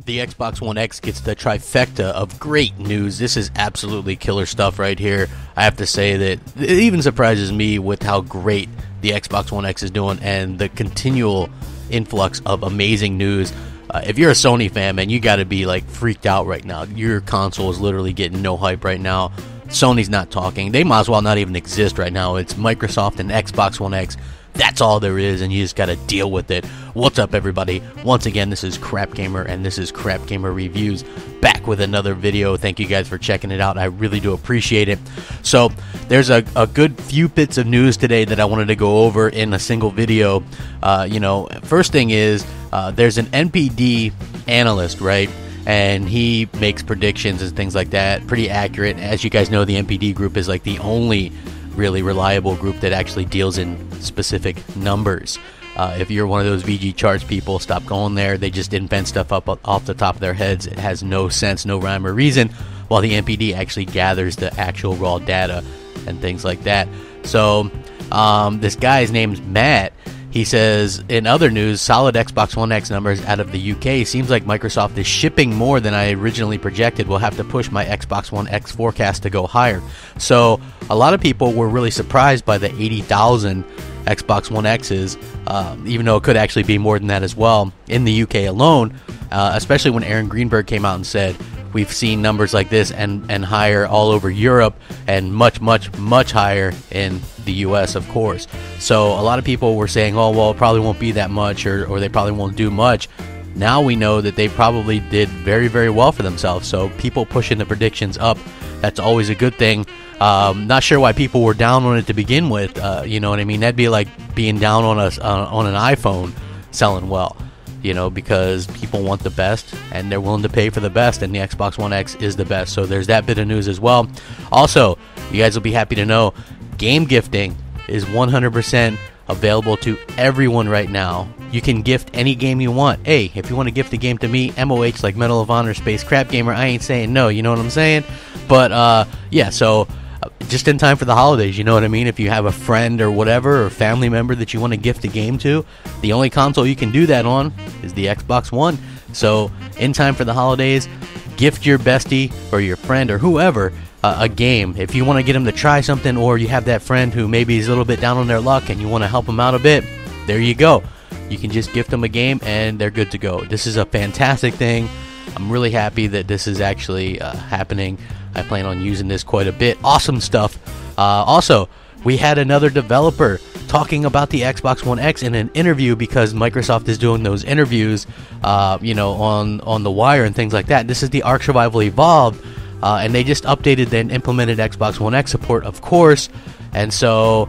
The Xbox One X gets the trifecta of great news. This is absolutely killer stuff right here. I have to say that it even surprises me with how great the Xbox One X is doing and the continual influx of amazing news. If you're a Sony fan, man, you got to be like freaked out right now. Your console is literally getting no hype right now. Sony's not talking. They might as well not even exist right now. It's Microsoft and Xbox One X. That's all there is, and you just got to deal with it. What's up, everybody? Once again, this is Crapgamer, and this is Crapgamer Reviews, back with another video. Thank you guys for checking it out. I really do appreciate it. So, there's a good few bits of news today that I wanted to go over in a single video. First thing is, there's an NPD analyst, right? And he makes predictions and things like that, pretty accurate. As you guys know, the NPD group is like the only really reliable group that actually deals in specific numbers. If you're one of those VG charts people, stop going there. They just invent stuff up off the top of their heads. It has no sense, no rhyme or reason, while the NPD actually gathers the actual raw data and things like that. So this guy's name's Matt. He says, in other news, solid Xbox One X numbers out of the UK. Seems like Microsoft is shipping more than I originally projected. We'll have to push my Xbox One X forecast to go higher. So a lot of people were really surprised by the 80,000 Xbox One X's, even though it could actually be more than that as well in the UK alone, especially when Aaron Greenberg came out and said, we've seen numbers like this and higher all over Europe and much, much, much higher in the US, of course. So a lot of people were saying, oh, well, it probably won't be that much, or they probably won't do much. Now we know that they probably did very, very well for themselves. So people pushing the predictions up, that's always a good thing. Not sure why people were down on it to begin with. You know what I mean? That'd be like being down on an iPhone selling well. Because people want the best and they're willing to pay for the best, and the Xbox One X is the best. So there's that bit of news as well. Also, you guys will be happy to know game gifting is 100% available to everyone right now. You can gift any game you want. Hey, if you want to gift a game to me, MOH, like Medal of Honor, Space Crapgamer, I ain't saying no, you know what I'm saying? But, yeah, so just in time for the holidays, you know what I mean? If you have a friend or whatever, or family member that you want to gift a game to, the only console you can do that on is the Xbox One. So in time for the holidays, gift your bestie or your friend or whoever a game. If you want to get them to try something, or you have that friend who maybe is a little bit down on their luck and you want to help them out a bit, there you go. You can just gift them a game and they're good to go. This is a fantastic thing. I'm really happy that this is actually happening. I plan on using this quite a bit. Awesome stuff. Also, we had another developer talking about the Xbox One X in an interview, because Microsoft is doing those interviews, on the wire and things like that. This is the Ark Survival Evolved, and they just updated and implemented Xbox One X support, of course. And so,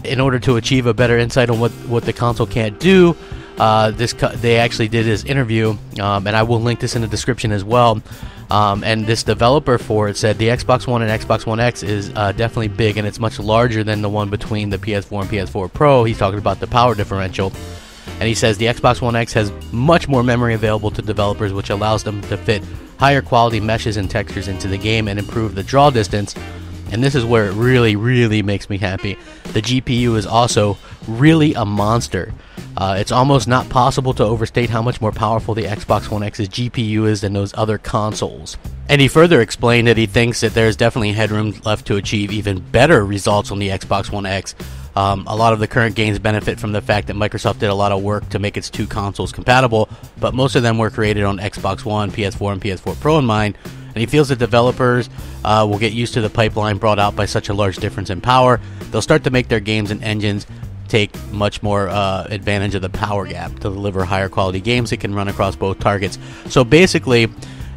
in order to achieve a better insight on what the console can't do, they actually did this interview, and I will link this in the description as well. And this developer for it said the Xbox One and Xbox One X is definitely big, and it's much larger than the one between the PS4 and PS4 Pro. He's talking about the power differential. And he says the Xbox One X has much more memory available to developers, which allows them to fit higher quality meshes and textures into the game and improve the draw distance. And this is where it really, really makes me happy. The GPU is also really a monster. It's almost not possible to overstate how much more powerful the Xbox One X's GPU is than those other consoles. And he further explained that he thinks that there's definitely headroom left to achieve even better results on the Xbox One X. A lot of the current games benefit from the fact that Microsoft did a lot of work to make its two consoles compatible, but most of them were created on Xbox One, PS4, and PS4 Pro in mind. And he feels that developers will get used to the pipeline brought out by such a large difference in power. They'll start to make their games and engines take much more advantage of the power gap to deliver higher quality games that can run across both targets. So basically,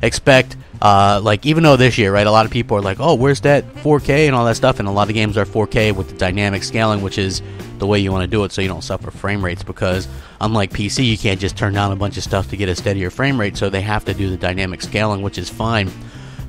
expect, even though this year, right, a lot of people are like, oh, where's that 4K and all that stuff, and a lot of games are 4K with the dynamic scaling, which is the way you want to do it so you don't suffer frame rates, because unlike PC, you can't just turn down a bunch of stuff to get a steadier frame rate, so they have to do the dynamic scaling, which is fine.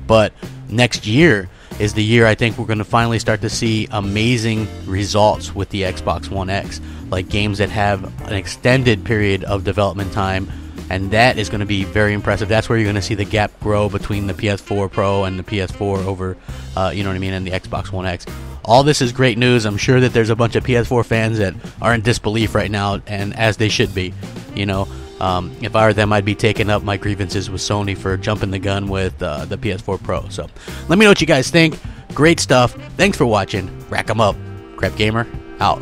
But next year is the year I think we're going to finally start to see amazing results with the Xbox One X, like games that have an extended period of development time, and that is going to be very impressive. That's where you're going to see the gap grow between the PS4 Pro and the PS4 over, and the Xbox One X. All this is great news. I'm sure that there's a bunch of PS4 fans that are in disbelief right now, and as they should be. If I were them, I'd be taking up my grievances with Sony for jumping the gun with the PS4 Pro. So let me know what you guys think. Great stuff. Thanks for watching. Rack 'em up. Crapgamer out.